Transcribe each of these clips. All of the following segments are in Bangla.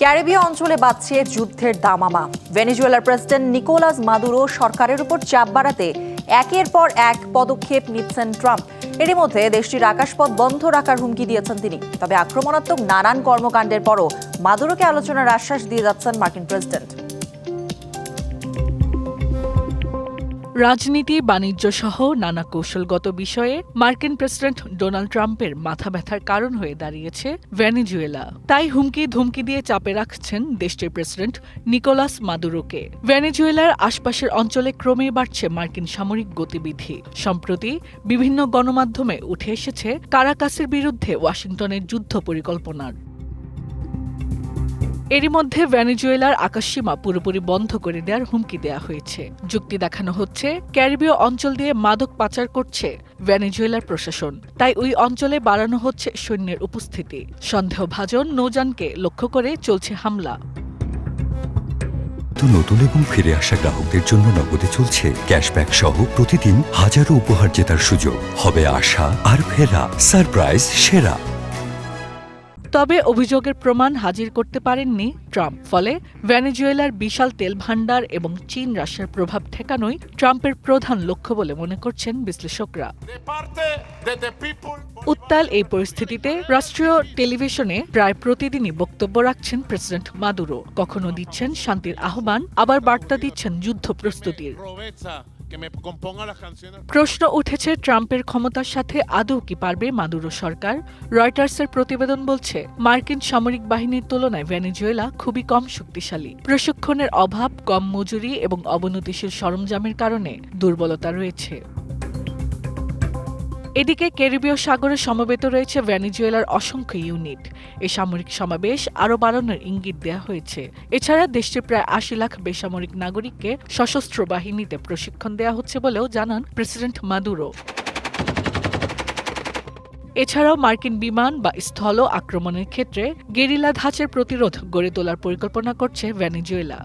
ক্যারিবীয় অঞ্চলে বাড়ছে যুদ্ধের দামামা। ভেনেজুয়েলার প্রেসিডেন্ট নিকোলাস মাদুরো সরকারের উপর চাপ বাড়াতে একের পর এক পদক্ষেপ নিচ্ছেন ট্রাম্প। এরই মধ্যে দেশটির আকাশপথ বন্ধ রাখার হুমকি দিয়েছেন তিনি। তবে আক্রমণাত্মক নানান কর্মকাণ্ডের পরও মাদুরোকে আলোচনার আশ্বাস দিয়ে যাচ্ছেন মার্কিন প্রেসিডেন্ট। রাজনীতি, বাণিজ্য সহ নানা কৌশলগত বিষয়ে মার্কিন প্রেসিডেন্ট ডোনাল্ড ট্রাম্পের মাথা ব্যথার কারণ হয়ে দাঁড়িয়েছে ভেনেজুয়েলা। তাই হুমকি ধুমকি দিয়ে চাপে রাখছেন দেশটির প্রেসিডেন্ট নিকোলাস মাদুরোকে। ভেনেজুয়েলার আশপাশের অঞ্চলে ক্রমেই বাড়ছে মার্কিন সামরিক গতিবিধি। সম্প্রতি বিভিন্ন গণমাধ্যমে উঠে এসেছে কারাকাসের বিরুদ্ধে ওয়াশিংটনের যুদ্ধ পরিকল্পনার। এরই মধ্যে ভেনেজুয়েলার আকাশসীমা পুরোপুরি বন্ধ করে দেওয়ার হুমকি দেওয়া হয়েছে। যুক্তি দেখানো হচ্ছে, ক্যারিবীয় অঞ্চল দিয়ে মাদক পাচার করছে ভেনেজুয়েলার প্রশাসন, তাই ওই অঞ্চলে বাড়ানো হচ্ছে সৈন্যের উপস্থিতি। সন্দেহভাজন নৌযানকে লক্ষ্য করে চলছে হামলা। নতুন এবং ফিরে আসা গ্রাহকদের জন্য নগদে চলছে ক্যাশব্যাক সহ প্রতিদিন হাজারো উপহার জেতার সুযোগ। হবে আশা আর ফেরা, সারপ্রাইজ সেরা। তবে অভিযোগের প্রমাণ হাজির করতে পারেননি ট্রাম্প। ফলে ভেনেজুয়েলার বিশাল তেল ভান্ডার এবং চীন রাশিয়ার প্রভাব ঠেকানোই ট্রাম্পের প্রধান লক্ষ্য বলে মনে করছেন বিশ্লেষকরা। উত্তাল এই পরিস্থিতিতে রাষ্ট্রীয় টেলিভিশনে প্রায় প্রতিদিনই বক্তব্য রাখছেন প্রেসিডেন্ট মাদুরো। কখনো দিচ্ছেন শান্তির আহ্বান, আবার বার্তা দিচ্ছেন যুদ্ধ প্রস্তুতির। প্রশ্ন উঠেছে, ট্রাম্পের ক্ষমতার সাথে আদৌ কি পারবে মাদুরো সরকার? রয়টার্সের প্রতিবেদন বলছে, মার্কিন সামরিক বাহিনীর তুলনায় ভেনেজুয়েলা খুবই কম শক্তিশালী। প্রশিক্ষণের অভাব, কম মজুরি এবং অবনতিশীল সরঞ্জামের কারণে দুর্বলতা রয়েছে। এদিকে ক্যারিবীয় সাগরে সমবেত রয়েছে ভেনেজুয়েলার অসংখ্য ইউনিট। এই সামরিক সমাবেশ আরও বাড়ানোর ইঙ্গিত দেওয়া হয়েছে। এছাড়া দেশটির প্রায় ৮০ লাখ বেসামরিক নাগরিককে সশস্ত্র বাহিনীতে প্রশিক্ষণ দেওয়া হচ্ছে বলেও জানান প্রেসিডেন্ট মাদুরো। এছাড়াও মার্কিন বিমান বা স্থল আক্রমণের ক্ষেত্রে গেরিলা ধাঁচের প্রতিরোধ গড়ে তোলার পরিকল্পনা করছে ভেনেজুয়েলা।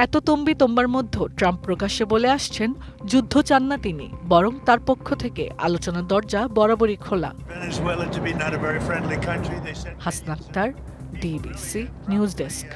এত তম্বিতম্বার মধ্যে ট্রাম্প প্রকাশ্যে বলে আসছেন, যুদ্ধ চান না তিনি, বরং তার পক্ষ থেকে আলোচনার দরজা বরাবরই খোলা। Hasnat Akter, DBC news desk.